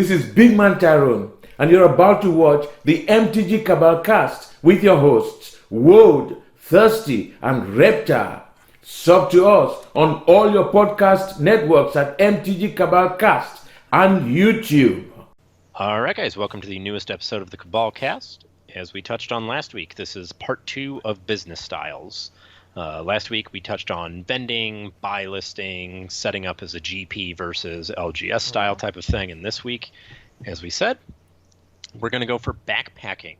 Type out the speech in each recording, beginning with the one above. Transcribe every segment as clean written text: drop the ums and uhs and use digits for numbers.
This is Big Man Tyrone, and you're about to watch the MtG Cabal cast with your hosts, Woad, Thirsty, and Reptar. Sub to us on all your podcast networks at MtG Cabal Cast and YouTube. All right, guys, welcome to the newest episode of the Cabal Cast. As we touched on last week, this is part 2 of business styles. Last week we touched on vending, buy listing, setting up as a GP versus LGS style type of thing. And this week, as we said, we're going to go for backpacking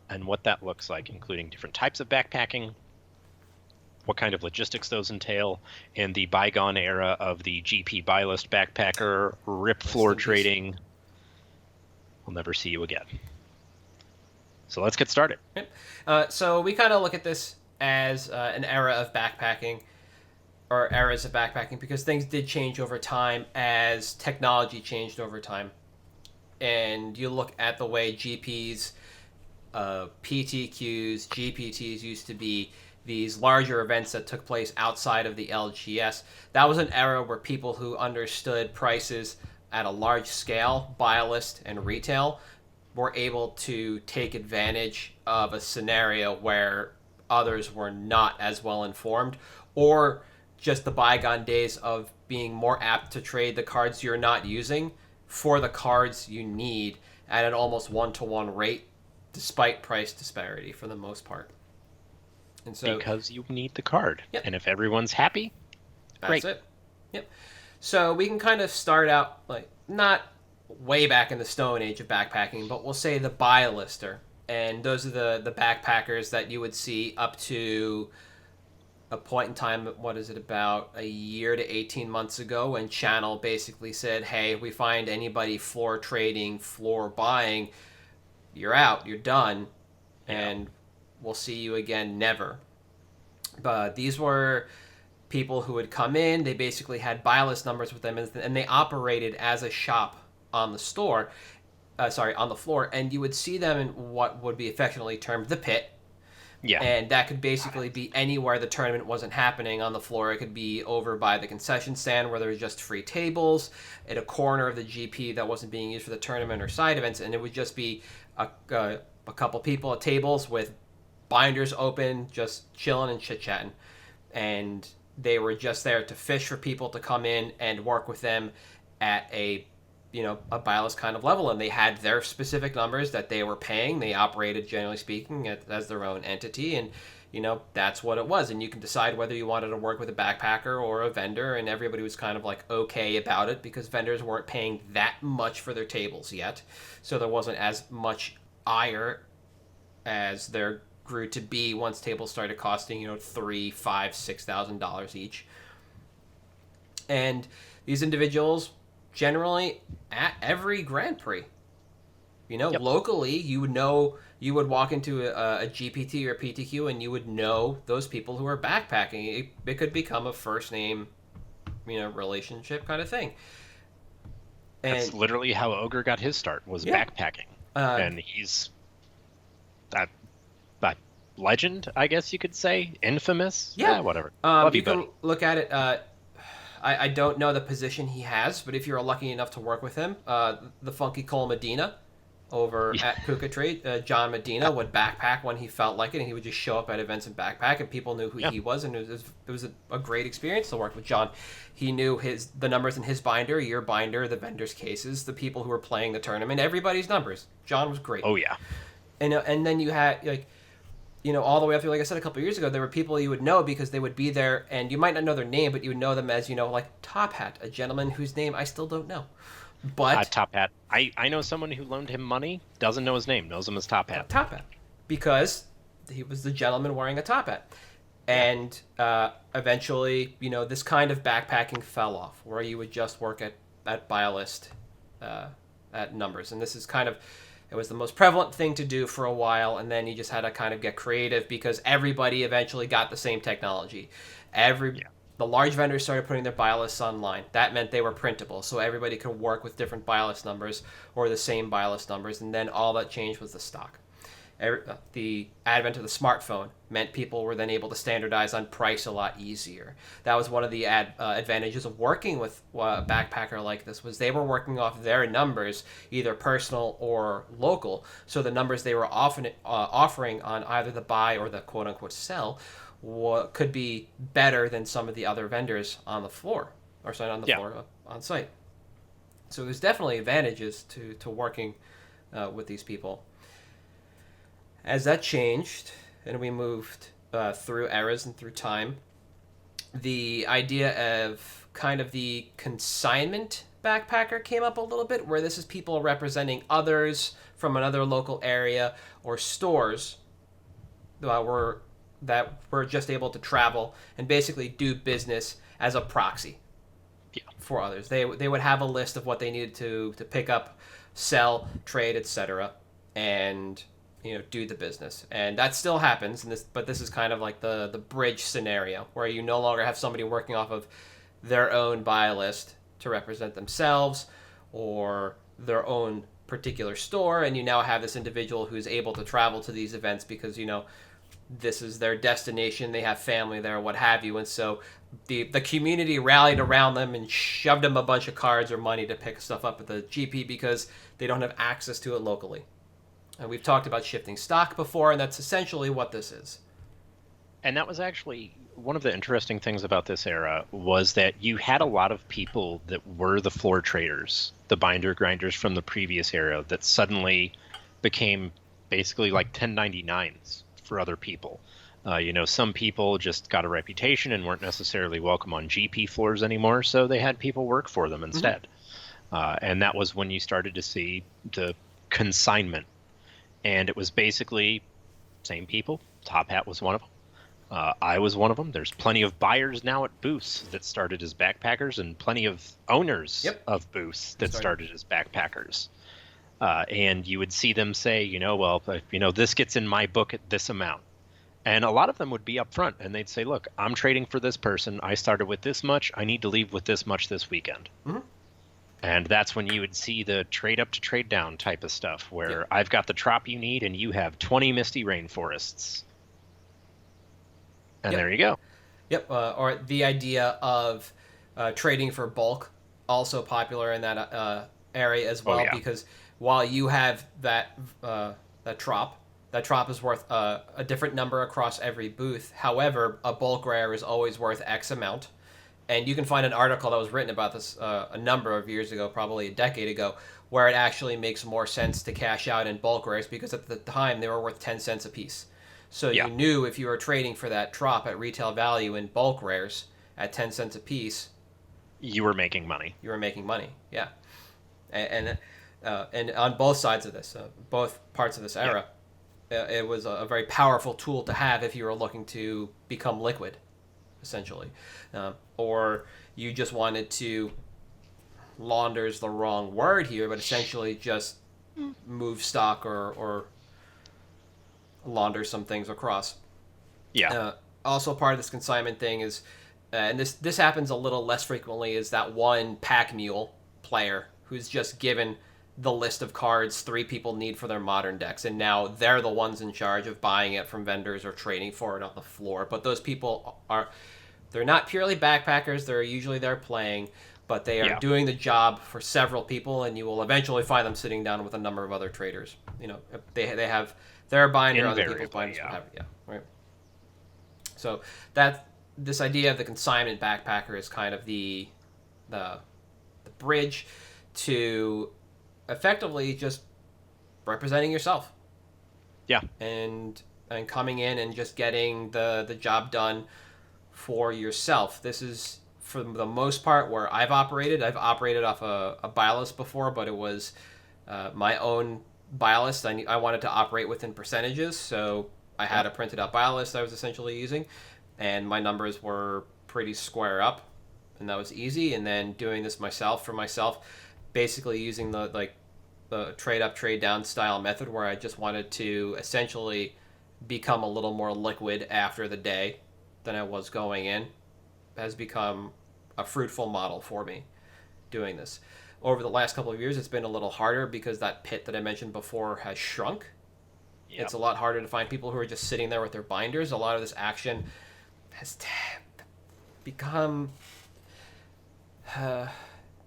and what that looks like, including different types of backpacking, what kind of logistics those entail, and the bygone era of the GP buy list backpacker, rip floor trading. We'll never see you again. So let's get started. So we kind of look at this as an era of backpacking, or eras of backpacking, because things did change over time as technology changed over time. And you look at the way GPs, pt2s, GPTs used to be these larger events that took place outside of the LGS. That was an era where people who understood prices at a large scale, buy list and retail, were able to take advantage of a scenario where others were not as well informed, or just the bygone days of being more apt to trade the cards you're not using for the cards you need at an almost one-to-one rate, despite price disparity for the most part. And so, because you need the card. Yep. And if everyone's happy, great. That's it. Yep. So we can kind of start out, like, not way back in the Stone Age of backpacking, but we'll say the buy lister. And those are the backpackers that you would see up to a point in time, what is it, about a year to 18 months ago, when Channel basically said, hey, we find anybody floor trading, floor buying, you're out, you're done, and we'll see you again never. But these were people who would come in, they basically had buy list numbers with them, and they operated as a shop on the store. On the floor, and you would see them in what would be affectionately termed the pit. Yeah. And that could basically be anywhere the tournament wasn't happening on the floor. It could be over by the concession stand where there was just free tables, at a corner of the GP that wasn't being used for the tournament or side events, and it would just be a couple people at tables with binders open, just chilling and chit-chatting. And they were just there to fish for people to come in and work with them at a buy list kind of level, and they had their specific numbers that they were paying. They operated, generally speaking, as their own entity, and that's what it was. And you can decide whether you wanted to work with a backpacker or a vendor, and everybody was kind of like okay about it, because vendors weren't paying that much for their tables yet, so there wasn't as much ire as there grew to be once tables started costing $3,000, $5,000, $6,000 each. And these individuals generally at every Grand Prix. Locally, you would walk into a GPT or a PTQ and you would know those people who are backpacking. It could become a first name, relationship kind of thing. And that's literally how Ogre got his start, was backpacking. And he's that legend, I guess you could say, infamous. Yeah, whatever. You can look at it. I don't know the position he has, but if you're lucky enough to work with him, the Funky Cole Medina over at Puka Trade, John Medina would backpack when he felt like it, and he would just show up at events and backpack, and people knew who he was, and it was a great experience to work with John. He knew the numbers in his binder, your binder, the vendors' cases, the people who were playing the tournament, everybody's numbers. John was great. Oh, yeah. And then you had, all the way up to, like I said, a couple of years ago, there were people you would know because they would be there, and you might not know their name, but you would know them as, like Top Hat, a gentleman whose name I still don't know. But Top Hat. I know someone who loaned him money, doesn't know his name, knows him as Top Hat. Top Hat. Because he was the gentleman wearing a top hat. And eventually, this kind of backpacking fell off, where you would just work at buy list at numbers. And this is kind of... It was the most prevalent thing to do for a while, and then you just had to kind of get creative because everybody eventually got the same technology. The large vendors started putting their buy lists online. That meant they were printable, so everybody could work with different buy list numbers or the same buy list numbers, and then all that changed was the stock. The advent of the smartphone meant people were then able to standardize on price a lot easier. That was one of the advantages of working with a backpacker like this, was they were working off their numbers, either personal or local. So the numbers they were often offering on either the buy or the quote unquote sell could be better than some of the other vendors on the floor, or sorry, on the floor on site. So there's definitely advantages to working with these people. As that changed and we moved through eras and through time, the idea of kind of the consignment backpacker came up a little bit, where this is people representing others from another local area or stores that were just able to travel and basically do business as a proxy for others. They would have a list of what they needed to pick up, sell, trade, etc., and do the business. And that still happens, but this is kind of like the bridge scenario, where you no longer have somebody working off of their own buy list to represent themselves or their own particular store, and you now have this individual who's able to travel to these events because this is their destination, they have family there, what have you, and so the community rallied around them and shoved them a bunch of cards or money to pick stuff up at the GP because they don't have access to it locally. And we've talked about shifting stock before, and that's essentially what this is. And that was actually one of the interesting things about this era, was that you had a lot of people that were the floor traders, the binder grinders from the previous era, that suddenly became basically like 1099s for other people. Some people just got a reputation and weren't necessarily welcome on GP floors anymore, so they had people work for them instead. And that was when you started to see the consignment. And it was basically same people. Top Hat was one of them. I was one of them. There's plenty of buyers now at booths that started as backpackers, and plenty of owners of booths that started as backpackers. And you would see them say, this gets in my book at this amount. And a lot of them would be up front, and they'd say, look, I'm trading for this person. I started with this much. I need to leave with this much this weekend. Mm-hmm. And that's when you would see the trade up to trade down type of stuff, where I've got the trop you need and you have 20 misty rainforests. And there you go. Yep. Or the idea of trading for bulk, also popular in that area as well, because while you have that trop is worth a different number across every booth. However, a bulk rare is always worth X amount. And you can find an article that was written about this a number of years ago, probably a decade ago, where it actually makes more sense to cash out in bulk rares because at the time they were worth 10 cents a piece. So you knew if you were trading for that trop at retail value in bulk rares at 10 cents a piece, you were making money. Yeah. And on both sides of this, both parts of this era, it was a very powerful tool to have if you were looking to become liquid, essentially. Or you just wanted to, launder's the wrong word here, but essentially just move stock or launder some things across. Also part of this consignment thing is, and this happens a little less frequently, is that one pack mule player who's just given the list of cards 3 people need for their modern decks, and now they're the ones in charge of buying it from vendors or trading for it on the floor. But those people they're not purely backpackers. They're usually there playing, but they are doing the job for several people, and you will eventually find them sitting down with a number of other traders. They have their binder, other people's binders, what have you. Right. So this idea of the consignment backpacker is kind of the bridge to effectively just representing yourself. Yeah. And coming in and just getting the job done for yourself. This is, for the most part, where I've operated. I've operated off a buy list before, but it was my own buy list. I wanted to operate within percentages, so I had a printed out buy list I was essentially using, and my numbers were pretty square up, and that was easy. And then doing this for myself, basically using the trade up, trade down style method, where I just wanted to essentially become a little more liquid after the day than I was going in, has become a fruitful model for me doing this. Over the last couple of years, it's been a little harder because that pit that I mentioned before has shrunk. Yep. It's a lot harder to find people who are just sitting there with their binders. A lot of this action has become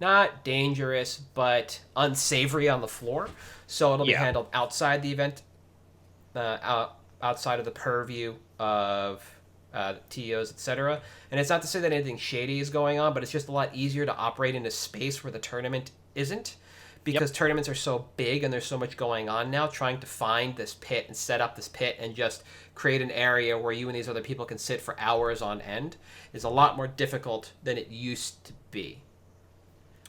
not dangerous, but unsavory on the floor. So it'll be handled outside the event, outside of the purview of TOs, etc. And it's not to say that anything shady is going on, but it's just a lot easier to operate in a space where the tournament isn't. Because tournaments are so big and there's so much going on now, trying to find this pit and set up this pit and just create an area where you and these other people can sit for hours on end is a lot more difficult than it used to be.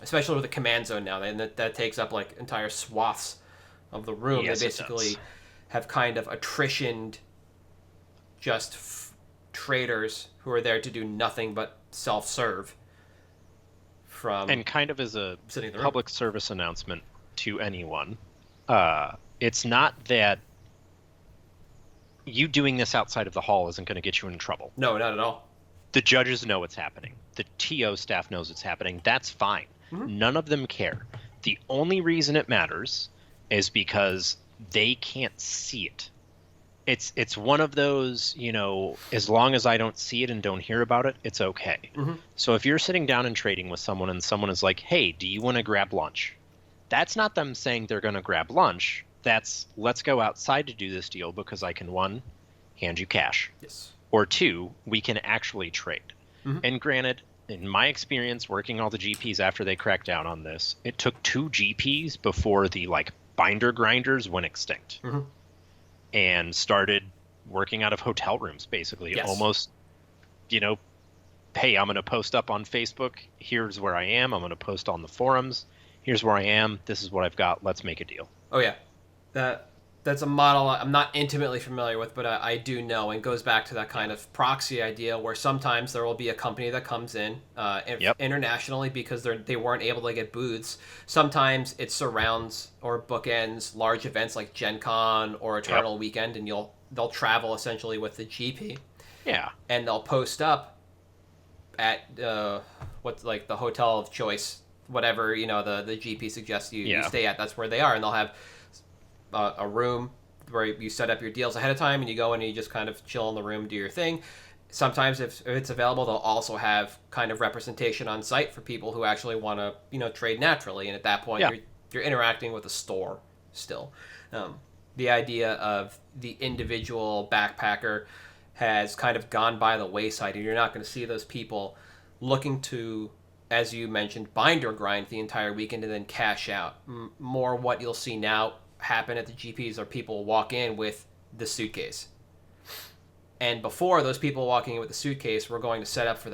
Especially with the command zone now, and that takes up like entire swaths of the room. Yes, they basically have kind of attritioned just traders who are there to do nothing but self-serve. And kind of as a public service announcement to anyone, it's not that you doing this outside of the hall isn't going to get you in trouble. No, not at all. The judges know what's happening. The TO staff knows what's happening. That's fine. Mm-hmm. None of them care. The only reason it matters is because they can't see it. It's one of those, as long as I don't see it and don't hear about it, it's okay. Mm-hmm. So if you're sitting down and trading with someone and someone is like, hey, do you want to grab lunch? That's not them saying they're going to grab lunch. That's, let's go outside to do this deal because I can, 1, hand you cash. Yes. Or 2, we can actually trade. Mm-hmm. And granted, in my experience working all the GPs after they cracked down on this, it took 2 GPs before the binder grinders went extinct. Mm-hmm. And started working out of hotel rooms, basically. Yes. Almost, hey, I'm going to post up on Facebook. Here's where I am. I'm going to post on the forums. Here's where I am. This is what I've got. Let's make a deal. Oh, yeah. That's a model I'm not intimately familiar with, but I do know, and goes back to that kind of proxy idea where sometimes there will be a company that comes in internationally because they weren't able to get booths. Sometimes it surrounds or bookends large events like Gen Con or Eternal Weekend, and they'll travel essentially with the GP. Yeah. And they'll post up at the hotel of choice, whatever the GP suggests you stay at. That's where they are, and they'll have a room where you set up your deals ahead of time and you go in and you just kind of chill in the room, do your thing. Sometimes if it's available, they'll also have kind of representation on site for people who actually want to trade naturally, and at that point you're interacting with a store still. The idea of the individual backpacker has kind of gone by the wayside, and you're not going to see those people looking to, as you mentioned, binder grind the entire weekend and then cash out. More what you'll see now happen at the GPs are people walk in with the suitcase, and before those people walking in with the suitcase were going to set up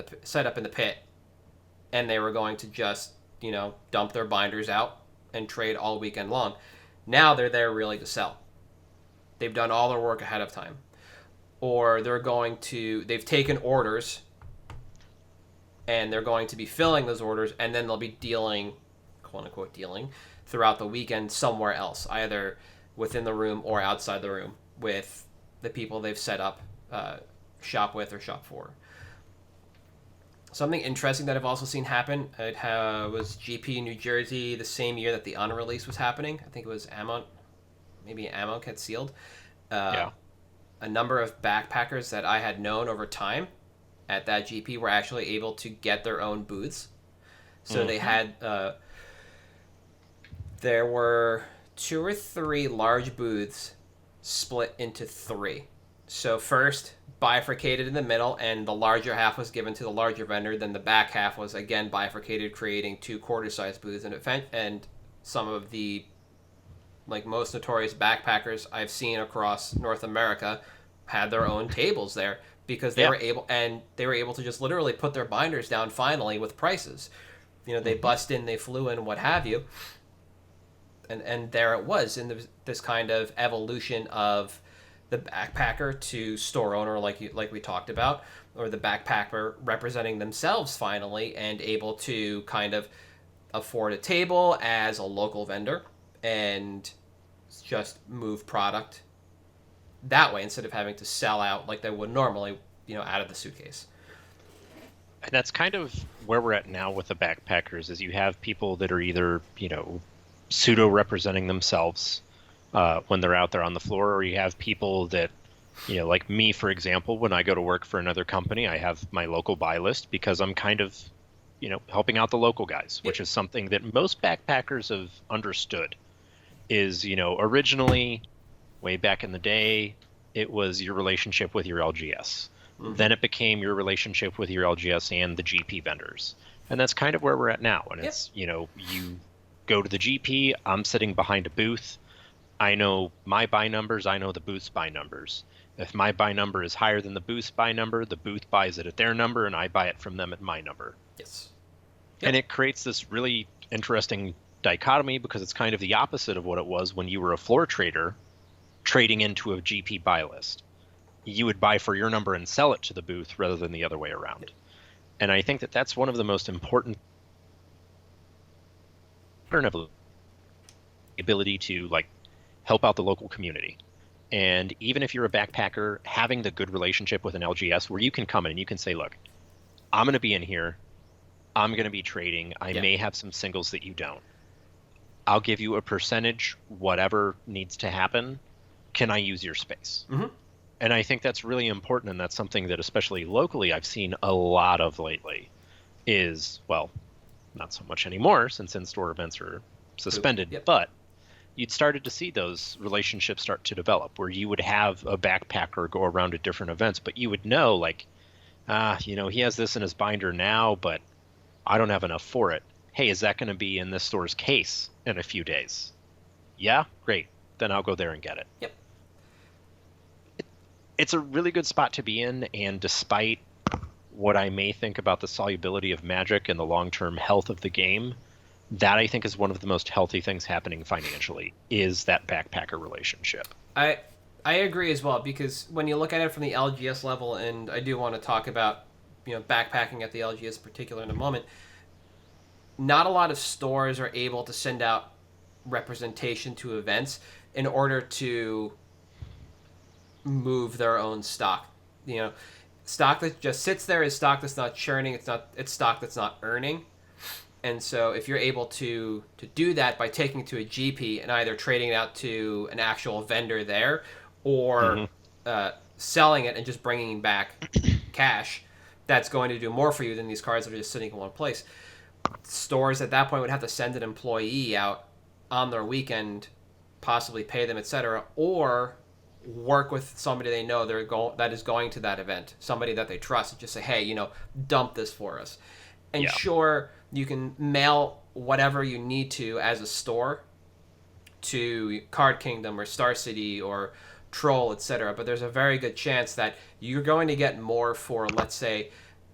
in the pit, and they were going to just dump their binders out and trade all weekend long. Now they're there really to sell. They've done all their work ahead of time, or they've taken orders and they're going to be filling those orders, and then they'll be dealing, quote unquote dealing, throughout the weekend somewhere else, either within the room or outside the room with the people they've set up shop with or shop for. Something interesting that I've also seen happen, it was GP New Jersey the same year that the unrelease was happening. I think it was maybe Ammo had sealed. A number of backpackers that I had known over time at that GP were actually able to get their own booths. So they had... there were 2 or 3 large booths split into 3. So first, bifurcated in the middle, and the larger half was given to the larger vendor. Then the back half was again bifurcated, creating 2 quarter-sized booths. And some of the most notorious backpackers I've seen across North America had their own tables there because they were able to just literally put their binders down finally with prices. They bust in, they flew in, what have you. And there it was in this kind of evolution of the backpacker to store owner, like we talked about, or the backpacker representing themselves finally and able to kind of afford a table as a local vendor and just move product that way instead of having to sell out like they would normally, out of the suitcase. And that's kind of where we're at now with the backpackers, is you have people that are either, pseudo representing themselves, when they're out there on the floor, or you have people that, like me, for example, when I go to work for another company, I have my local buy list because I'm kind of, helping out the local guys, which is something that most backpackers have understood. Is, originally, way back in the day, it was your relationship with your LGS. Then it became your relationship with your LGS and the GP vendors. And that's kind of where we're at now. And it's, you go to the GP, I'm sitting behind a booth. I know my buy numbers, I know the booth's buy numbers. If my buy number is higher than the booth's buy number, the booth buys it at their number and I buy it from them at my number. Yes. And it creates this really interesting dichotomy because it's kind of the opposite of what it was when you were a floor trader trading into a GP buy list. You would buy for your number and sell it to the booth rather than the other way around. And I think that that's one of the most important ability to help out the local community. And even if you're a backpacker, having the good relationship with an LGS where you can come in and you can say, look, I'm going to be in here. I'm going to be trading. I may have some singles that you don't. I'll give you a percentage, whatever needs to happen. Can I use your space? And I think that's really important. And that's something that especially locally I've seen a lot of lately is, well, not so much anymore since in-store events are suspended, but you'd started to see those relationships start to develop where you would have a backpacker go around to different events, but you would know he has this in his binder now, but I don't have enough for it. Hey, is that going to be in this store's case in a few days? Yeah, great. Then I'll go there and get it. Yep. It's a really good spot to be in, and despite what I may think about the solubility of Magic and the long-term health of the game, that I think is one of the most healthy things happening financially is that backpacker relationship. I agree as well, because when you look at it from the LGS level, and I do want to talk about backpacking at the LGS in particular in a moment, not a lot of stores are able to send out representation to events in order to move their own stock. Stock that just sits there is stock that's not churning. It's stock that's not earning. And so if you're able to do that by taking it to a GP and either trading it out to an actual vendor there or selling it and just bringing back cash, that's going to do more for you than these cards that are just sitting in one place. Stores at that point would have to send an employee out on their weekend, possibly pay them, etc., or work with somebody they know that is going to that event, somebody that they trust, and just say, hey, dump this for us. And sure, you can mail whatever you need to as a store to Card Kingdom or Star City or Troll, etc., but there's a very good chance that you're going to get more for, let's say,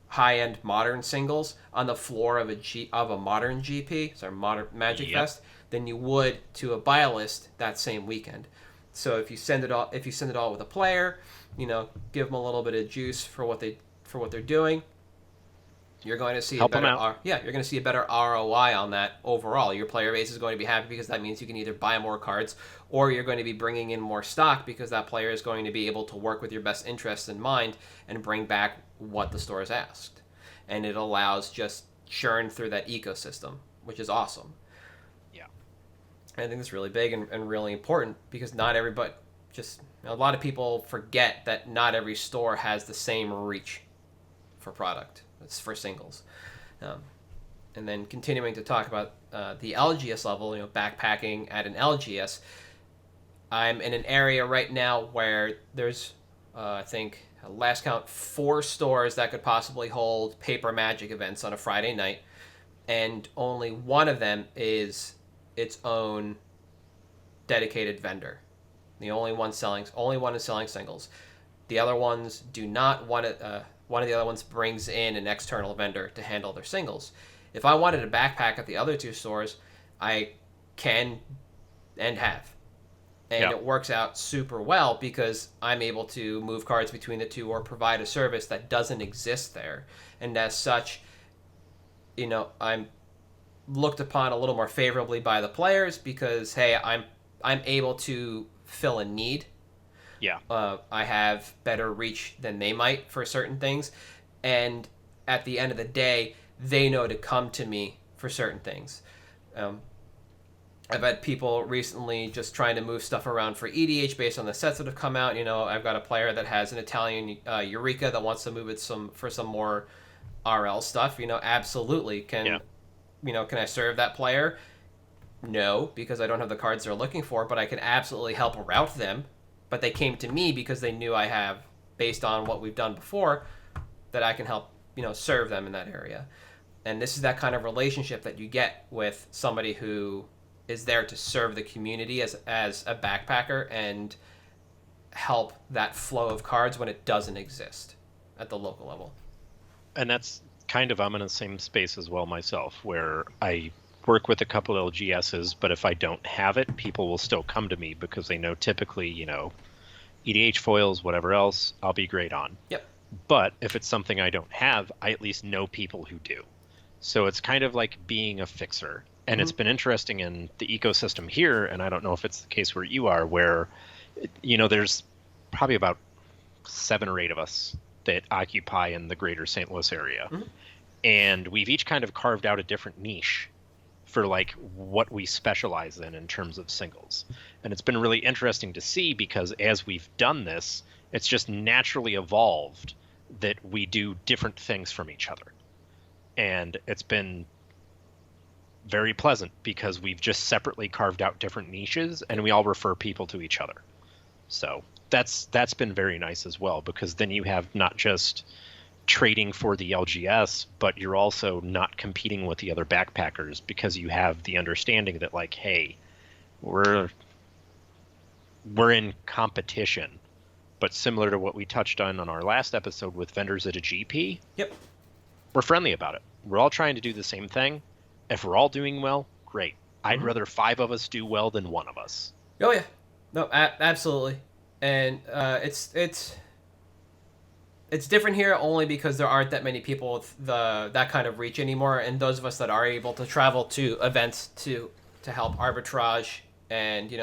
high-end modern singles on the floor of a modern GP, sorry, modern Magic Fest, than you would to a buy list that same weekend. So if you send it all with a player, give them a little bit of juice for what they're doing, you're going to see you're going to see a better ROI on that overall. Your player base is going to be happy because that means you can either buy more cards or you're going to be bringing in more stock because that player is going to be able to work with your best interests in mind and bring back what the store has asked. And it allows just churn through that ecosystem, which is awesome. Yeah. I think it's really big and really important because not everybody, a lot of people forget that not every store has the same reach for product. It's for singles. And then continuing to talk about the LGS level, backpacking at an LGS, I'm in an area right now where there's, I think, last count, 4 stores that could possibly hold paper Magic events on a Friday night, and only one of them is its own dedicated vendor. The only one is selling singles. The other ones do not want it. One of the other ones brings in an external vendor to handle their singles. If I wanted a backpack at the other 2 stores, I can and have. And it works out super well because I'm able to move cards between the 2 or provide a service that doesn't exist there. And as such, I'm looked upon a little more favorably by the players because, hey, I'm able to fill a need. Yeah. I have better reach than they might for certain things. And at the end of the day, they know to come to me for certain things. I've had people recently just trying to move stuff around for EDH based on the sets that have come out. I've got a player that has an Italian Eureka that wants to move it for some more RL stuff. Absolutely can. Yeah. Can I serve that player? No, because I don't have the cards they're looking for, but I can absolutely help route them. But they came to me because they knew I have, based on what we've done before, that I can help, serve them in that area. And this is that kind of relationship that you get with somebody who is there to serve the community as a backpacker and help that flow of cards when it doesn't exist at the local level. And that's kind of, I'm in the same space as well myself, where I work with a couple LGSs, but if I don't have it, people will still come to me because they know typically, EDH foils, whatever else, I'll be great on. Yep. But if it's something I don't have, I at least know people who do. So it's kind of like being a fixer. And it's been interesting in the ecosystem here, and I don't know if it's the case where you are, where, there's probably about 7 or 8 of us that occupy in the greater St. Louis area. Mm-hmm. And we've each kind of carved out a different niche for like what we specialize in terms of singles. And it's been really interesting to see because as we've done this, it's just naturally evolved that we do different things from each other. And it's been very pleasant because we've just separately carved out different niches and we all refer people to each other. So that's been very nice as well, because then you have not just trading for the LGS, but you're also not competing with the other backpackers because you have the understanding that like, hey, we're in competition. But similar to what we touched on our last episode with vendors at a GP, yep, we're friendly about it. We're all trying to do the same thing. If we're all doing well, great. I'd rather 5 of us do well than 1 of us. Oh yeah, no, absolutely. And it's different here only because there aren't that many people with that kind of reach anymore, and those of us that are able to travel to events to help arbitrage and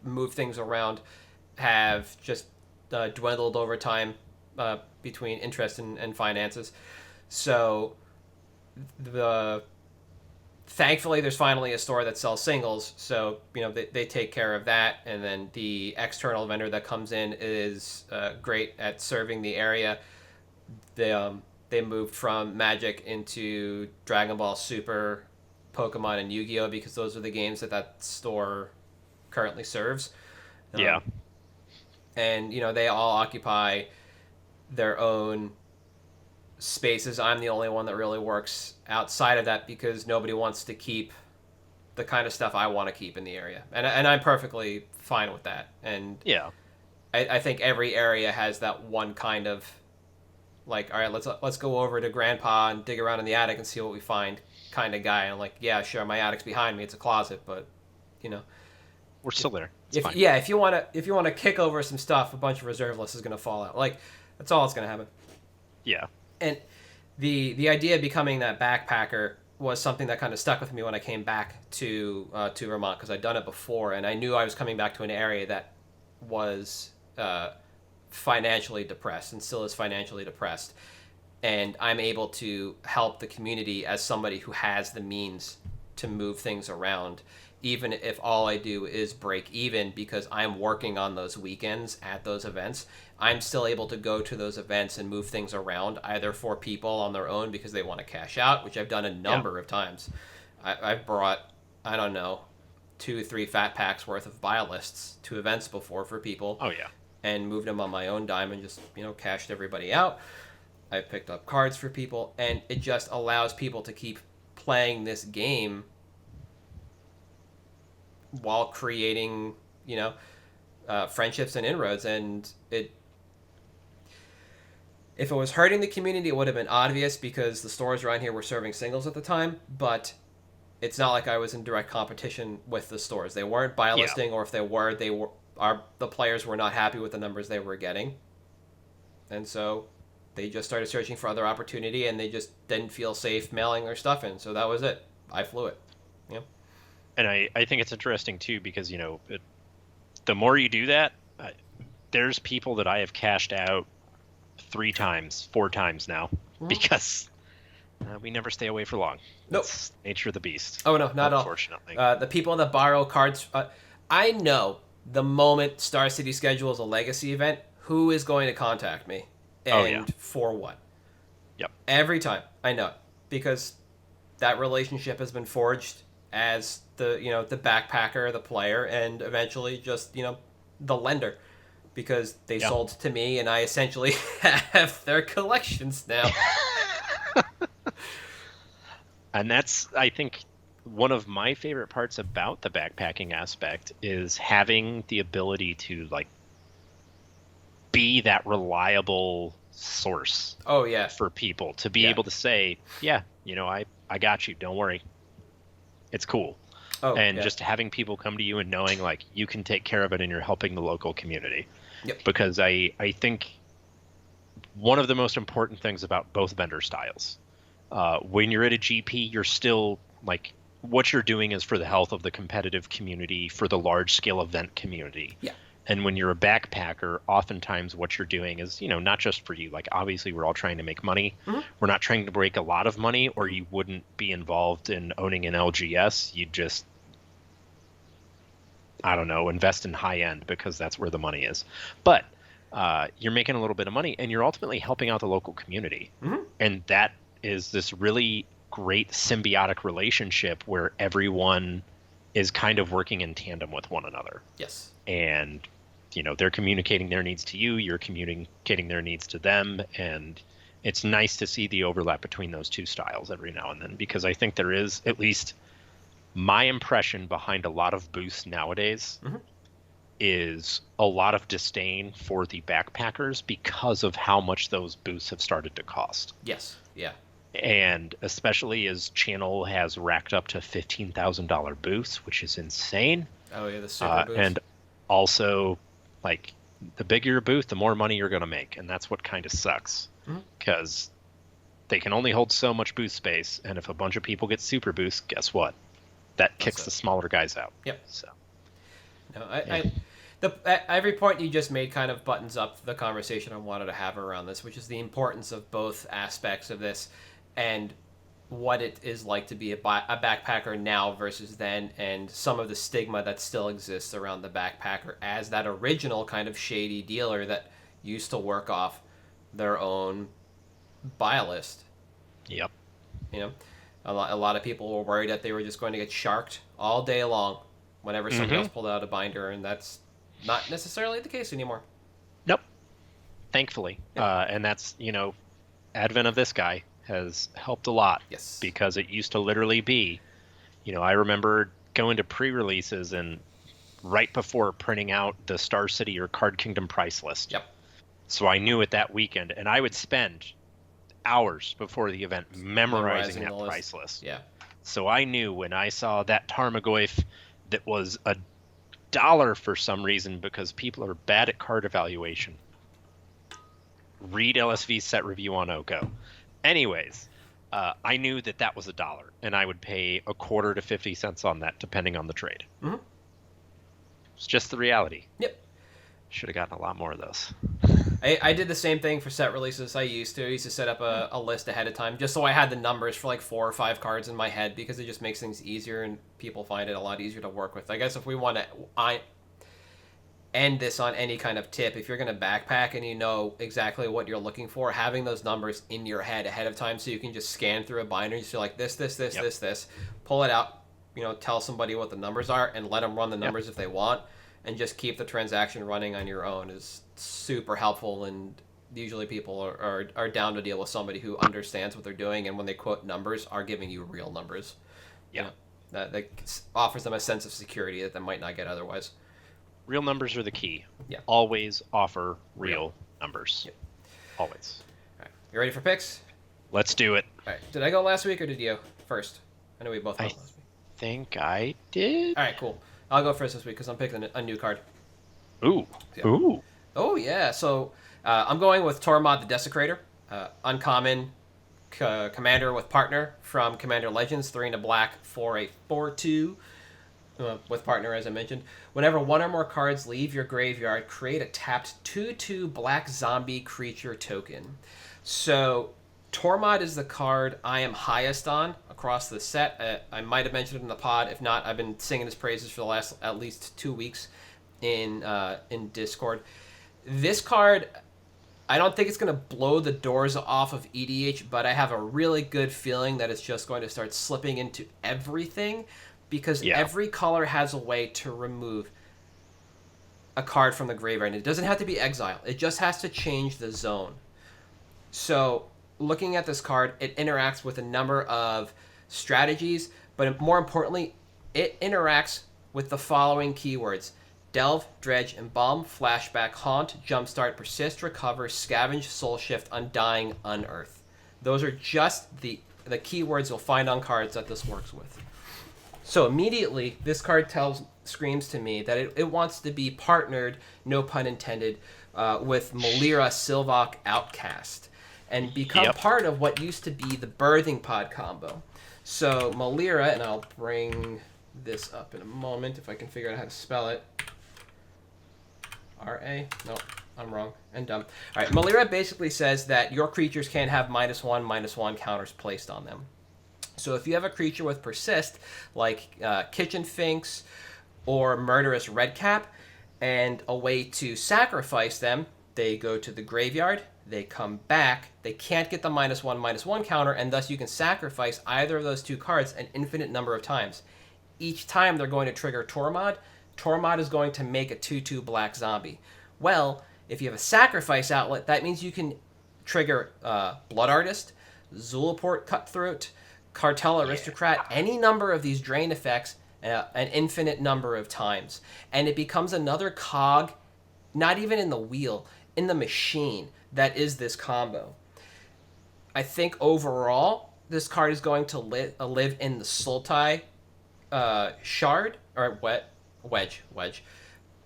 move things around have just dwindled over time between interest and finances. So thankfully there's finally a store that sells singles, so they take care of that, and then the external vendor that comes in is great at serving the area. They moved from Magic into Dragon Ball Super, Pokemon, and Yu-Gi-Oh! Because those are the games that store currently serves. Yeah. And they all occupy their own spaces. I'm the only one that really works outside of that because nobody wants to keep the kind of stuff I want to keep in the area, and I'm perfectly fine with that. And yeah, I think every area has that one kind of like, all right, let's go over to Grandpa and dig around in the attic and see what we find kind of guy. And I'm like, yeah, sure, my attic's behind me, it's a closet, but we're still there. It's fine. Yeah, if you want to kick over some stuff, a bunch of reserve lists is going to fall out. Like, that's all that's going to happen. Yeah. And the idea of becoming that backpacker was something that kind of stuck with me when I came back to Vermont, because I'd done it before, and I knew I was coming back to an area that was financially depressed and still is financially depressed. And I'm able to help the community as somebody who has the means to move things around, even if all I do is break even because I'm working on those weekends at those events. I'm still able to go to those events and move things around, either for people on their own because they want to cash out, which I've done a number of times. I've brought, 2-3 fat packs worth of Buylists to events before for people. Oh, yeah. And moved them on my own dime and just, cashed everybody out. I picked up cards for people, and it just allows people to keep playing this game while creating, friendships and inroads. And if it was hurting the community, it would have been obvious because the stores around here were serving singles at the time, but it's not like I was in direct competition with the stores. They weren't buy listing, or if they were, the players were not happy with the numbers they were getting. And so they just started searching for other opportunity, and they just didn't feel safe mailing their stuff in. So that was it. I flew it. Yeah. And I think it's interesting too because, the more you do that, there's people that I have cashed out 3 times, 4 times now, because We never stay away for long. Nope. It's nature of the beast. Oh, no, not at all. Unfortunately. The people that borrow cards, I know the moment Star City schedules a legacy event, who is going to contact me and for what. Yep. Every time. I know it. Because that relationship has been forged as the backpacker, the player, and eventually just, the lender. Because they sold to me and I essentially have their collections now. And that's, I think, one of my favorite parts about the backpacking aspect is having the ability to be that reliable source. Oh yeah. For people to be able to say, I got you. Don't worry. It's cool. Oh, and just having people come to you and knowing you can take care of it and you're helping the local community. Yep. Because I think one of the most important things about both vendor styles, when you're at a GP, you're still what you're doing is for the health of the competitive community, for the large scale event community. Yeah. And when you're a backpacker, oftentimes what you're doing is, not just for you. Obviously, we're all trying to make money. Mm-hmm. We're not trying to break a lot of money, or you wouldn't be involved in owning an LGS. You'd just, I don't know, invest in high end because that's where the money is. But you're making a little bit of money, and you're ultimately helping out the local community. Mm-hmm. And that is this really great symbiotic relationship where everyone is kind of working in tandem with one another. Yes. And they're communicating their needs to you, you're communicating their needs to them, and it's nice to see the overlap between those two styles every now and then, because I think there is, at least my impression behind a lot of booths nowadays, is a lot of disdain for the backpackers because of how much those booths have started to cost. Yes. Yeah. And especially as Channel has racked up to $15,000 booths, which is insane. Oh yeah, the super booths. And also, the bigger your booth, the more money you're going to make, and that's what kind of sucks, because they can only hold so much booth space, and if a bunch of people get super booths, guess what? That kicks the smaller guys out. Yep. So. No, every point you just made kind of buttons up the conversation I wanted to have around this, which is the importance of both aspects of this, and what it is like to be a backpacker now versus then, and some of the stigma that still exists around the backpacker as that original kind of shady dealer that used to work off their own buy list. Yep. A lot of people were worried that they were just going to get sharked all day long whenever somebody else pulled out a binder, and that's not necessarily the case anymore. Nope. Thankfully. And that's, advent of this guy has helped a lot. Yes. Because it used to literally be, I remember going to pre-releases and right before printing out the Star City or Card Kingdom price list. Yep. So I knew it that weekend, and I would spend hours before the event memorizing that price list. Yeah. So I knew when I saw that Tarmogoyf that was $1 for some reason because people are bad at card evaluation. Read LSV's set review on Oko. Anyways, I knew that was $1, and I would pay a quarter to 50 cents on that, depending on the trade. Mm-hmm. It's just the reality. Yep. Should have gotten a lot more of those. I did the same thing for set releases. I used to set up a list ahead of time just so I had the numbers for 4 or 5 cards in my head, because it just makes things easier and people find it a lot easier to work with. I guess if we want to end this on any kind of tip, if you're going to backpack and you know exactly what you're looking for, having those numbers in your head ahead of time so you can just scan through a binder and just feel this, pull it out, tell somebody what the numbers are and let them run the numbers if they want, and just keep the transaction running on your own is super helpful. And usually people are down to deal with somebody who understands what they're doing, and when they quote numbers, are giving you real numbers. Yeah. That offers them a sense of security that they might not get otherwise. Real numbers are the key. Yeah. Always offer real numbers. Yep. Always. All right. You ready for picks? Let's do it. All right. Did I go last week or did you first? I know we both went last week. I think I did. All right, cool. I'll go first this week because I'm picking a new card. Ooh. Yeah. Ooh. Oh, yeah. So I'm going with Tormod the Desecrator. Uncommon commander with partner from Commander Legends, 3 and a black for a 4/2. With partner, as I mentioned. Whenever one or more cards leave your graveyard, create a tapped 2/2 black zombie creature token. So Tormod is the card I am highest on across the set. I might have mentioned it in the pod. If not, I've been singing his praises for the last at least 2 weeks in Discord. This card, I don't think it's going to blow the doors off of EDH, but I have a really good feeling that it's just going to start slipping into everything, because every color has a way to remove a card from the graveyard. And it doesn't have to be exile. It just has to change the zone. So looking at this card, it interacts with a number of strategies, but more importantly, it interacts with the following keywords: Delve, Dredge, Embalm, Flashback, Haunt, Jumpstart, Persist, Recover, Scavenge, Soul Shift, Undying, Unearth. Those are just the keywords you'll find on cards that this works with. So immediately, this card screams to me that it wants to be partnered, no pun intended, with Melira Sylvok Outcast, and become part of what used to be the Birthing Pod combo. So Melira, and I'll bring this up in a moment if I can figure out how to spell it. R-A? No, I'm wrong and dumb. All right, Melira basically says that your creatures can have -1/-1 counters placed on them. So if you have a creature with Persist, like Kitchen Finks or Murderous Redcap, and a way to sacrifice them, they go to the graveyard, they come back, they can't get the -1/-1 counter, and thus you can sacrifice either of those two cards an infinite number of times. Each time they're going to trigger Tormod. Tormod is going to make a 2/2 black zombie. Well, if you have a sacrifice outlet, that means you can trigger Blood Artist, Zulaport Cutthroat, Cartel Aristocrat, any number of these drain effects an infinite number of times. And it becomes another cog, not even in the wheel, in the machine that is this combo. I think overall, this card is going to live in the Sultai Shard, or Wedge.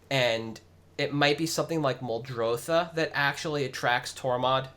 And it might be something like Muldrotha that actually attracts Tormod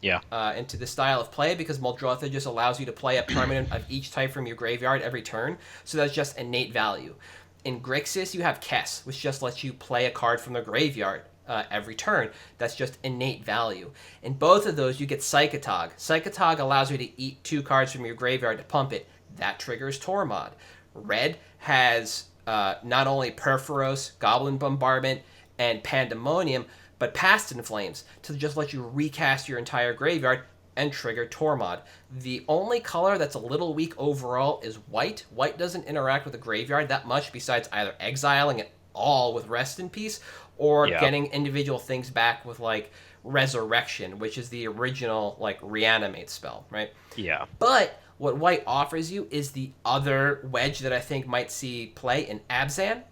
into the style of play, because Muldrotha just allows you to play a permanent of each type from your graveyard every turn, so that's just innate value. In Grixis, you have Kess, which just lets you play a card from the graveyard every turn. That's just innate value. In both of those, you get Psychotog. Psychotog allows you to eat 2 cards from your graveyard to pump it. That triggers Tormod. Red has not only Perforos, Goblin Bombardment, and Pandemonium, but Past in Flames to just let you recast your entire graveyard and trigger Tormod. The only color that's a little weak overall is white. White doesn't interact with the graveyard that much, besides either exiling it all with Rest in Peace or getting individual things back with like Resurrection, which is the original like reanimate spell, right? Yeah. But what white offers you is the other wedge that I think might see play in Abzan.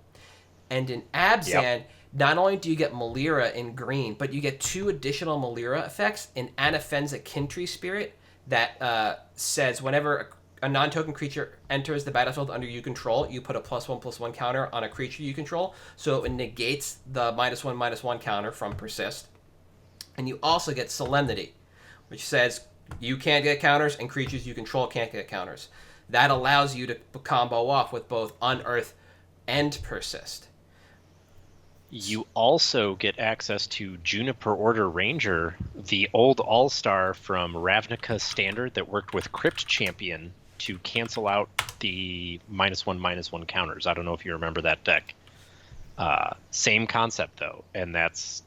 And in Abzan, not only do you get Melira in green, but you get 2 additional Melira effects in Anafenza Kintree Spirit that says whenever a non-token creature enters the battlefield under you control, you put a +1/+1 counter on a creature you control, so it negates the -1/-1 counter from Persist. And you also get Solemnity, which says you can't get counters and creatures you control can't get counters. That allows you to combo off with both Unearth and Persist. You also get access to Juniper Order Ranger, the old all-star from Ravnica Standard that worked with Crypt Champion to cancel out the -1/-1 counters. I don't know if you remember that deck. Same concept, though, and that's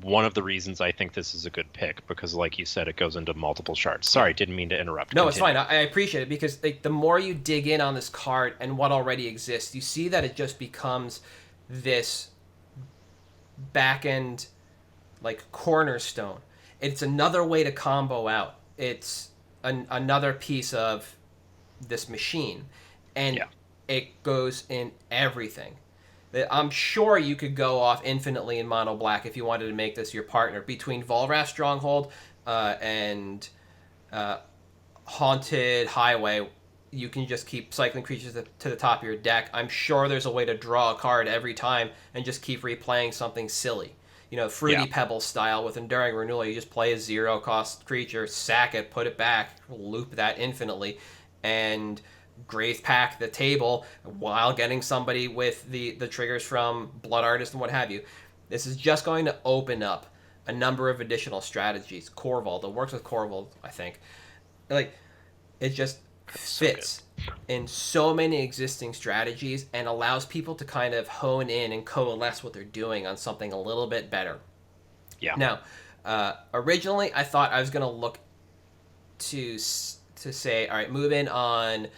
one of the reasons I think this is a good pick, because like you said, it goes into multiple shards. Sorry, didn't mean to interrupt. No, it's fine. I appreciate it, because like, the more you dig in on this card and what already exists, you see that it just becomes this back-end like cornerstone. It's another way to combo out. It's another piece of this machine, and it goes in everything. I'm sure you could go off infinitely in mono black if you wanted to make this your partner. Between Volrath Stronghold and Haunted Highway, you can just keep cycling creatures to the top of your deck. I'm sure there's a way to draw a card every time and just keep replaying something silly. You know, Fruity Pebble style with Enduring Renewal. You just play a 0-cost creature, sack it, put it back, loop that infinitely, and Grave Pack the table while getting somebody with the triggers from Blood Artist and what have you. This is just going to open up a number of additional strategies. Corvold, it works with Corvold, I think. Like, it just fits in so many existing strategies and allows people to kind of hone in and coalesce what they're doing on something a little bit better. Yeah. Now, originally I thought I was going to look to say, all right, move in on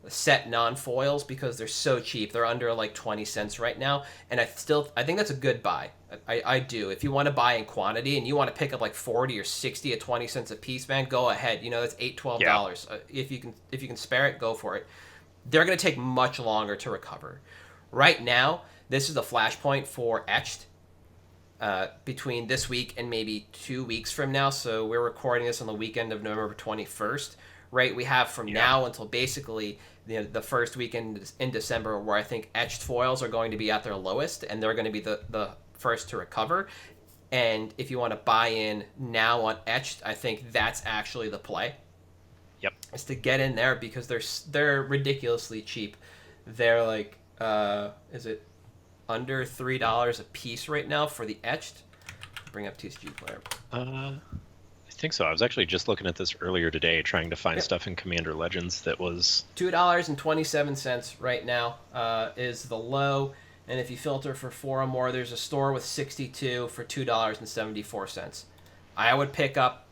set non-foils because they're so cheap. They're under like 20 cents right now, and I think that's a good buy. I do. If you want to buy in quantity and you want to pick up like 40 or 60 at 20 cents a piece, man, go ahead. You know, that's $12. If you can spare it, go for it. They're going to take much longer to recover. Right now, this is the flashpoint for etched. Between this week and maybe 2 weeks from now, so we're recording this on the weekend of November 21st, right? We have from now until basically the first weekend in December where I think etched foils are going to be at their lowest, and they're going to be the first to recover. And if you want to buy in now on etched, I think that's actually the play. Yep. Is to get in there because they're ridiculously cheap. They're like, is it under $3 a piece right now for the etched? Bring up TCG Player. I think so. I was actually just looking at this earlier today, trying to find stuff in Commander Legends that was $2.27 right now is the low, and if you filter for 4 or more, there's a store with 62 for $2.74. I would pick up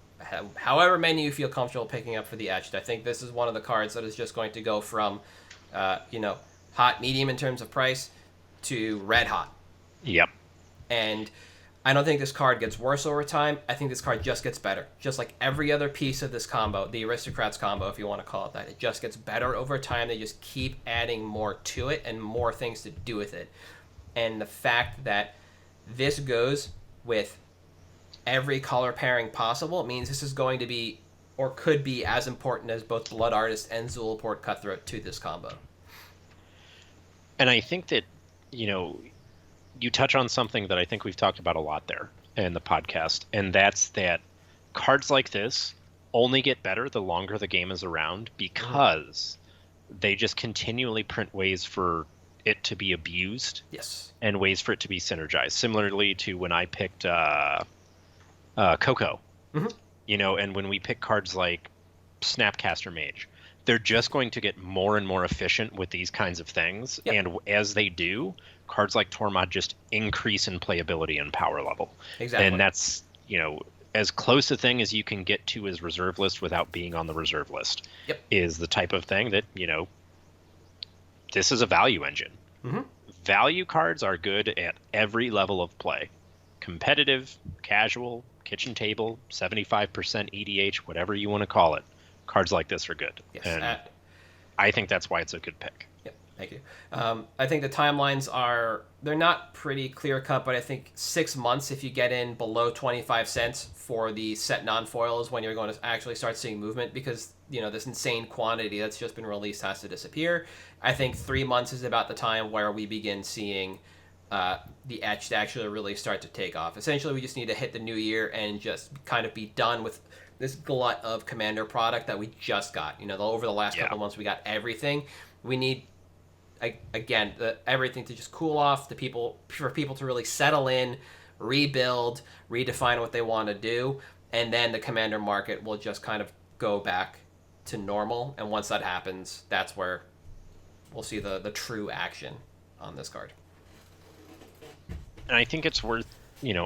however many you feel comfortable picking up for the etched. I think this is one of the cards that is just going to go from, hot medium in terms of price to red hot. Yep. And I don't think this card gets worse over time. I think this card just gets better. Just like every other piece of this combo, the Aristocrats combo, if you want to call it that. It just gets better over time. They just keep adding more to it and more things to do with it. And the fact that this goes with every color pairing possible means this is going to be, or could be, as important as both Blood Artist and Zulaport Cutthroat to this combo. And I think that, you touch on something that I think we've talked about a lot there in the podcast, and that's that cards like this only get better the longer the game is around because they just continually print ways for it to be abused. Yes. And ways for it to be synergized. Similarly to when I picked Coco, and when we pick cards like Snapcaster Mage, they're just going to get more and more efficient with these kinds of things. Yep. And as they do, cards like Tormod just increase in playability and power level. Exactly. And that's, as close a thing as you can get to as reserve list without being on the reserve list. Yep. Is the type of thing that, this is a value engine. Mm-hmm. Value cards are good at every level of play. Competitive, casual, kitchen table, 75% EDH, whatever you want to call it. Cards like this are good. Yes, and I think that's why it's a good pick. Yep, thank you. I think the timelines they're not pretty clear cut, but I think 6 months if you get in below 25 cents for the set non-foil is when you're going to actually start seeing movement because, this insane quantity that's just been released has to disappear. I think 3 months is about the time where we begin seeing the etched actually really start to take off. Essentially, we just need to hit the new year and just kind of be done with this glut of Commander product that we just got. Over the last couple months, we got everything. We need, again, everything to just cool off, for people to really settle in, rebuild, redefine what they want to do, and then the Commander market will just kind of go back to normal. And once that happens, that's where we'll see the true action on this card. And I think it's worth,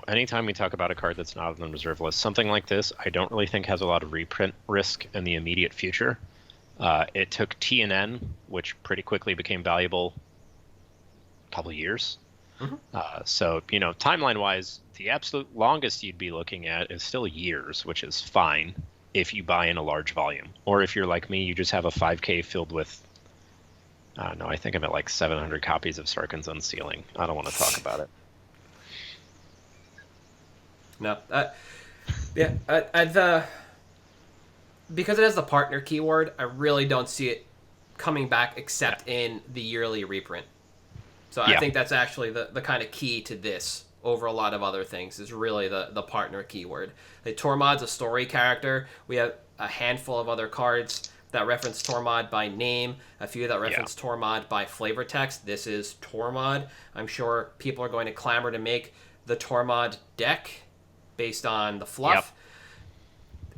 anytime we talk about a card that's not on the reserve list, something like this, I don't really think has a lot of reprint risk in the immediate future. It took TNN, which pretty quickly became valuable, a couple of years. Mm-hmm. So, timeline-wise, the absolute longest you'd be looking at is still years, which is fine if you buy in a large volume. Or if you're like me, you just have a 5K filled with, I don't know, I think I'm at like 700 copies of Sarkhan's Unsealing. I don't want to talk about it. No, because it has the partner keyword, I really don't see it coming back except in the yearly reprint. So I think that's actually the kind of key to this over a lot of other things is really the partner keyword. The Tormod's a story character. We have a handful of other cards that reference Tormod by name, a few that reference Tormod by flavor text. This is Tormod. I'm sure people are going to clamor to make the Tormod deck. based on the fluff.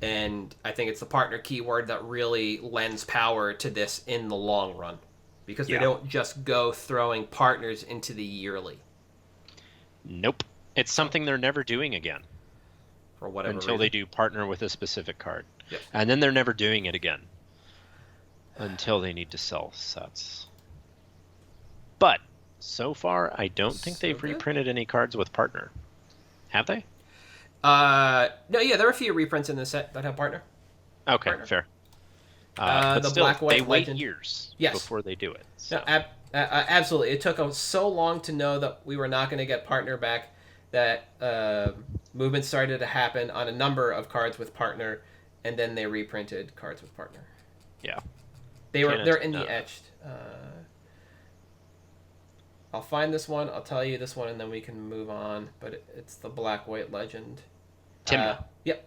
And I think it's the partner keyword that really lends power to this in the long run, because they don't just go throwing partners into the yearly. Nope. It's something they're never doing again. For whatever until reason. they do partner with a specific card. Yep. And then they're never doing it again until they need to sell sets. But so far, I don't think they've reprinted any cards with partner. Have they? No, yeah, there are a few reprints in this set that have partner. Okay, fair. But the still, Black White they wait Legend. years Yes. before they do it. So. No, absolutely. It took us so long to know that we were not going to get partner back that movement started to happen on a number of cards with partner, and then they reprinted cards with partner. Yeah. They're in the etched. I'll find this one. I'll tell you this one, and then we can move on. But it's the Black White Legend. Timna. Yep.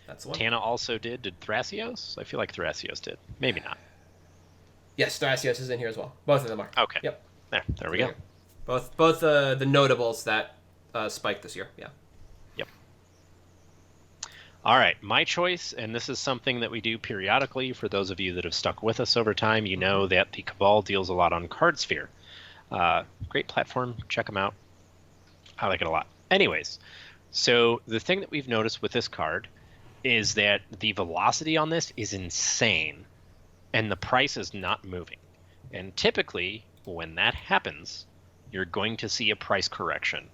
That's the one. Tana also did. Did Thrasios? I feel like Thrasios did. Maybe not. Yes, Thrasios is in here as well. Both of them are. Okay. Yep. There we go. Both the notables that spiked this year. Yeah. Yep. All right, my choice, and this is something that we do periodically. For those of you that have stuck with us over time, you know that the Cabal deals a lot on Cardsphere. Great platform. Check them out. I like it a lot. Anyways, so the thing that we've noticed with this card is that the velocity on this is insane, and the price is not moving. And typically, when that happens, you're going to see a price correction,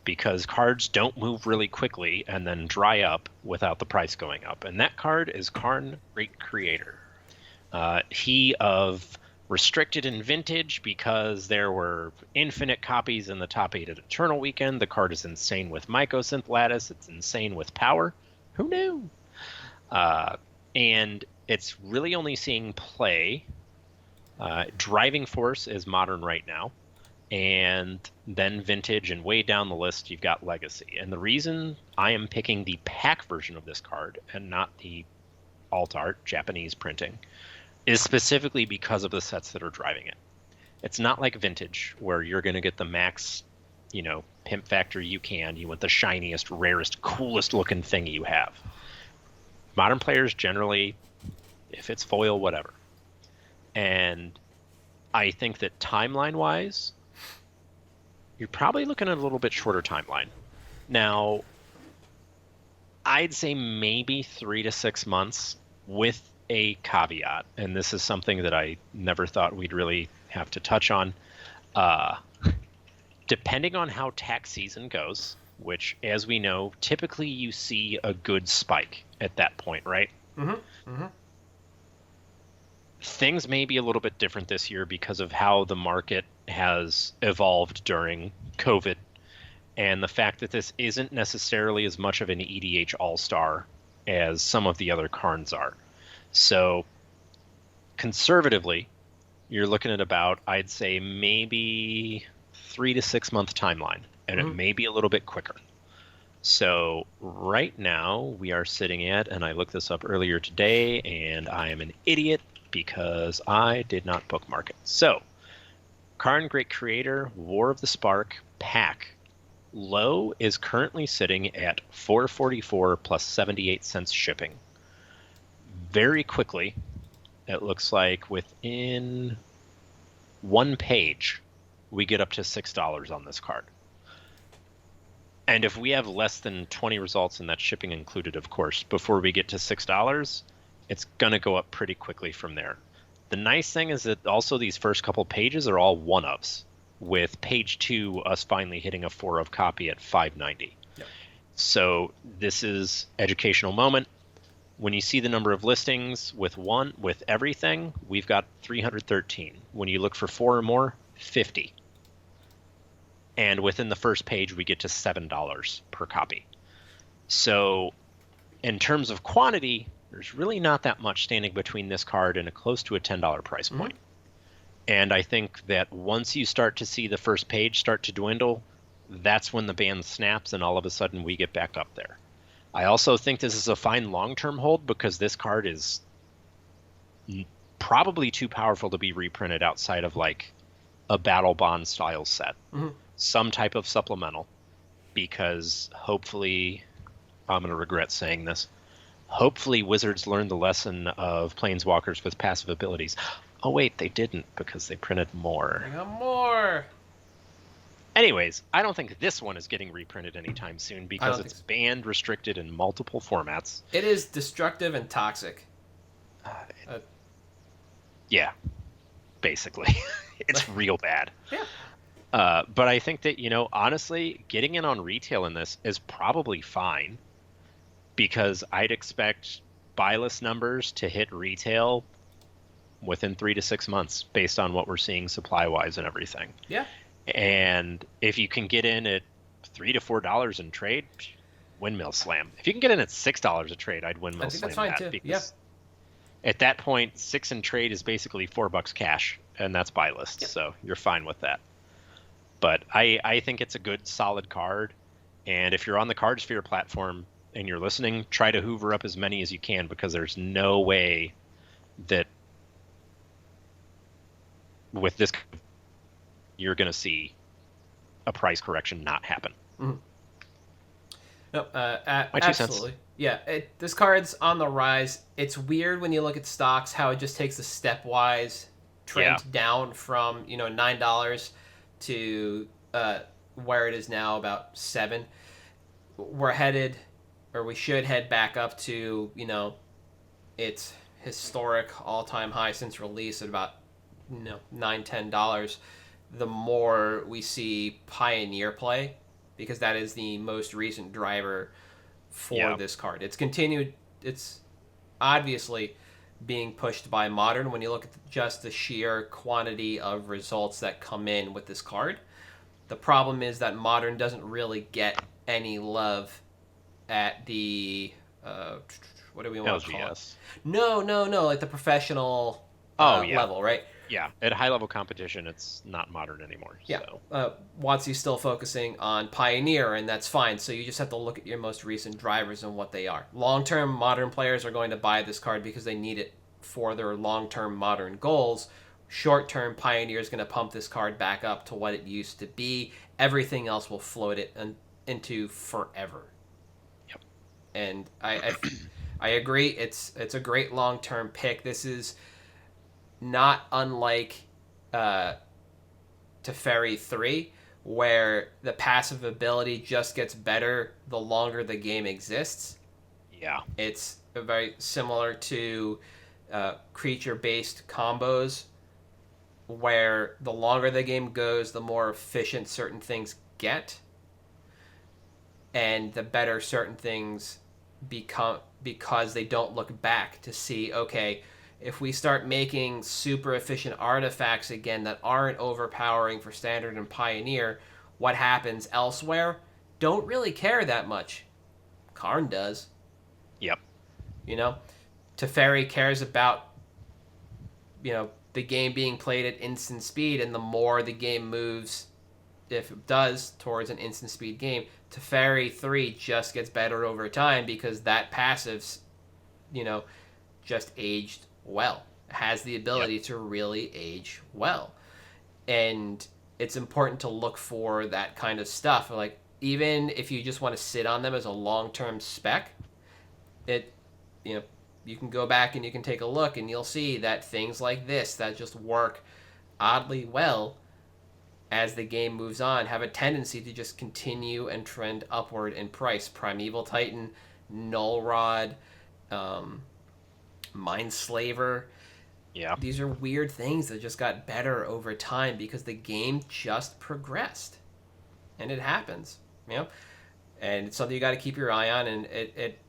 because cards don't move really quickly and then dry up without the price going up. And that card is Karn, Great Creator. He of restricted in vintage because there were infinite copies in the top 8 at Eternal Weekend. The card is insane with Mycosynth Lattice. It's insane with power. Who knew? And it's really only seeing play. Driving Force is modern right now. And then vintage, and way down the list you've got Legacy. And the reason I am picking the pack version of this card and not the alt art Japanese printing is specifically because of the sets that are driving it. It's not like vintage where you're going to get the max, pimp factor you want the shiniest, rarest, coolest looking thing you have. Modern players generally, if it's foil, whatever. And I think that timeline wise, you're probably looking at a little bit shorter timeline. Now, I'd say maybe 3 to 6 months with a caveat, and this is something that I never thought we'd really have to touch on. Depending on how tax season goes, which, as we know, typically you see a good spike at that point, right? Mm-hmm. Mm-hmm. Things may be a little bit different this year because of how the market has evolved during COVID, and the fact that this isn't necessarily as much of an EDH all-star as some of the other Karns are. So conservatively, you're looking at about, I'd say, maybe 3 to 6 month timeline, and it may be a little bit quicker. So right now we are sitting at, and I looked this up earlier today, and I am an idiot because I did not bookmark it. So Karn, Great Creator, War of the Spark, pack. Low is currently sitting at $4.44 plus 78 cents shipping. Very quickly, it looks like within one page, we get up to $6 on this card. And if we have less than 20 results, and that's shipping included, of course, before we get to $6, it's going to go up pretty quickly from there. The nice thing is that also these first couple pages are all one-ofs, with page 2 us finally hitting a 4-of copy at $5.90. Yep. So this is educational moment. When you see the number of listings with everything, we've got 313. When you look for 4 or more, 50. And within the first page, we get to $7 per copy. So in terms of quantity, there's really not that much standing between this card and close to a $10 price point. And I think that once you start to see the first page start to dwindle, that's when the band snaps, and all of a sudden we get back up there. I also think this is a fine long-term hold because this card is probably too powerful to be reprinted outside of like a Battle Bond style set. Some type of supplemental. because hopefully, I'm going to regret saying this, hopefully Wizards learned the lesson of Planeswalkers with passive abilities. Oh wait, they didn't, because they printed more. I got more. Anyways, I don't think this one is getting reprinted anytime soon because it's banned, restricted in multiple formats. It is destructive and toxic. Yeah, basically. It's real bad. Yeah. But I think that, honestly, getting in on retail in this is probably fine, because I'd expect Buylists numbers to hit retail within 3 to 6 months based on what we're seeing supply-wise and everything. Yeah. And if you can get in at $3 to $4 in trade, windmill slam. If you can get in at $6 a trade, I'd windmill slam that's fine that. too. Because at that point, 6 in trade is basically $4 cash, and that's Buylists. Yep. So you're fine with that. But I think it's a good, solid card. And if you're on the Cardsphere platform and you're listening, try to hoover up as many as you can, because there's no way that with this you're going to see a price correction not happen. Mm-hmm. No, My 2 absolutely. cents. Yeah, this card's on the rise. It's weird when you look at stocks how it just takes a stepwise trend down from $9 to where it is now, about $7. We're headed, or we should head back up to its historic all-time high since release at about $9-10. The more we see Pioneer play, because that is the most recent driver for this card. It's obviously being pushed by Modern when you look at just the sheer quantity of results that come in with this card. The problem is that Modern doesn't really get any love at the what do we want to call it? No, like the professional level, right? Yeah, at high level competition, it's not Modern anymore. Yeah, so. WotC's still focusing on Pioneer, and that's fine. So you just have to look at your most recent drivers and what they are. Long-term Modern players are going to buy this card because they need it for their long-term Modern goals. Short-term Pioneer is going to pump this card back up to what it used to be. Everything else will float it into forever. Yep. And I agree. It's a great long-term pick. This is not unlike Teferi 3, where the passive ability just gets better the longer the game exists. Yeah. It's very similar to creature-based combos, where the longer the game goes, the more efficient certain things get, and the better certain things become, because they don't look back to see, okay, if we start making super efficient artifacts again that aren't overpowering for Standard and Pioneer, what happens elsewhere? Don't really care that much. Karn does. Yep. Teferi cares about, the game being played at instant speed, and the more the game moves, if it does, towards an instant speed game, Teferi 3 just gets better over time because that passive's, just aged well. Has the ability to really age well. And it's important to look for that kind of stuff. Like, even if you just want to sit on them as a long-term spec, you can go back and you can take a look and you'll see that things like this that just work oddly well as the game moves on have a tendency to just continue and trend upward in price. Primeval Titan, Null Rod, Mindslaver. Yeah. These are weird things that just got better over time because the game just progressed. And it happens, And it's something you got to keep your eye on, and it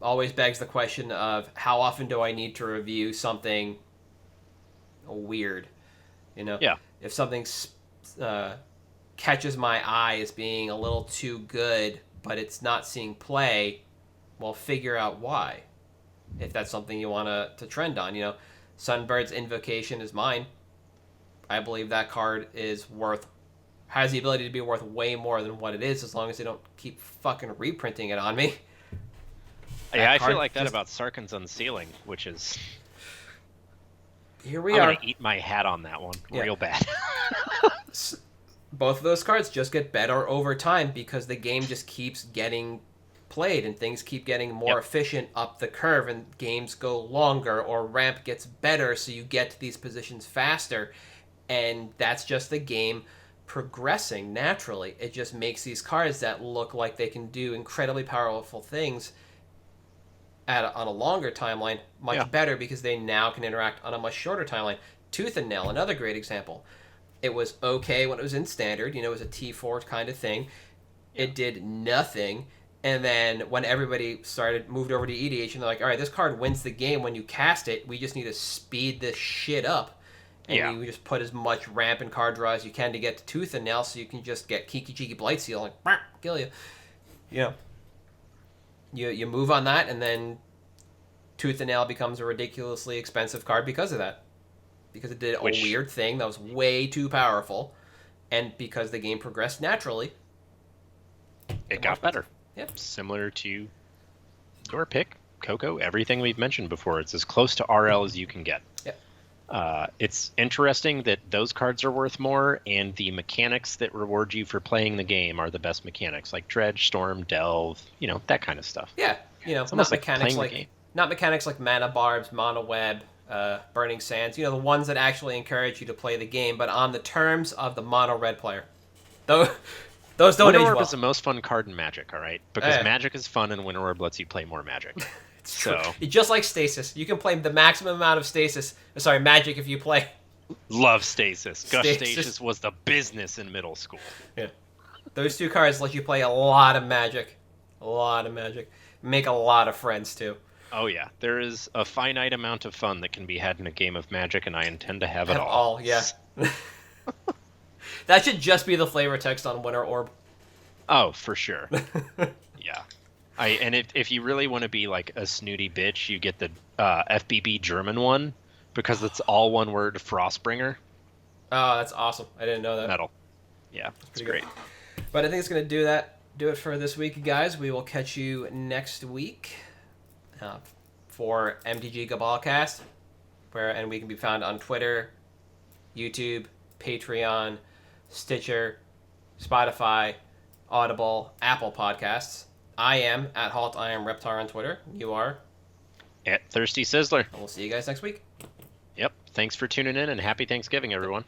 always begs the question of how often do I need to review something weird? Yeah. If something catches my eye as being a little too good, but it's not seeing play, well, figure out why. If that's something you want to trend on, Sunbird's Invocation is mine. I believe that card has the ability to be worth way more than what it is, as long as they don't keep fucking reprinting it on me. Yeah, I feel like that about Sarkhan's Unsealing, which is... Here we I'm are. going to eat my hat on that one real bad. both of those cards just get better over time because the game just keeps getting played and things keep getting more efficient up the curve and games go longer or ramp gets better so you get to these positions faster, and that's just the game progressing naturally. It just makes these cards that look like they can do incredibly powerful things on a longer timeline much better because they now can interact on a much shorter timeline. Tooth and Nail, another great example. It was okay when it was in standard, it was a T4 kind of thing. It did nothing. And then when everybody moved over to EDH, and they're like, all right, this card wins the game when you cast it. We just need to speed this shit up. And you just put as much ramp and card draw as you can to get to Tooth and Nail so you can just get Kiki Cheeky Blight Seal and kill you. You move on that, and then Tooth and Nail becomes a ridiculously expensive card because of that. Because it did a weird thing that was way too powerful. And because the game progressed naturally, it got better. Yep. Similar to your pick, Coco, everything we've mentioned before. It's as close to RL as you can get. Yep. It's interesting that those cards are worth more, and the mechanics that reward you for playing the game are the best mechanics, like Dredge, Storm, Delve, that kind of stuff. Yeah, it's not mechanics like Mana Barbs, Mono Web, Burning Sands, the ones that actually encourage you to play the game, but on the terms of the Mono Red player. Those don't age well. Winter Orb is the most fun card in Magic, all right? Because Magic is fun, and Winter Orb lets you play more Magic. It's true. Just like Stasis. You can play the maximum amount of Magic if you play. Love Stasis. Gush Stasis was the business in middle school. Yeah. Those two cards let you play a lot of Magic. Make a lot of friends, too. Oh, yeah. There is a finite amount of fun that can be had in a game of Magic, and I intend to have it all. Yeah. That should just be the flavor text on Winter Orb. Oh, for sure. Yeah. And if you really want to be like a snooty bitch, you get the FBB German one, because it's all one word, Frostbringer. Oh, that's awesome. I didn't know that. Metal. Yeah, it's great. Good. But I think it's going to do it for this week, guys. We will catch you next week for MtG Cabal Cast, and we can be found on Twitter, YouTube, Patreon, Stitcher, Spotify, Audible, Apple Podcasts. I am at Halt I Am Reptar on Twitter. You are at Thirsty Sizzler. And we'll see you guys next week. Yep. Thanks for tuning in, and happy Thanksgiving, everyone.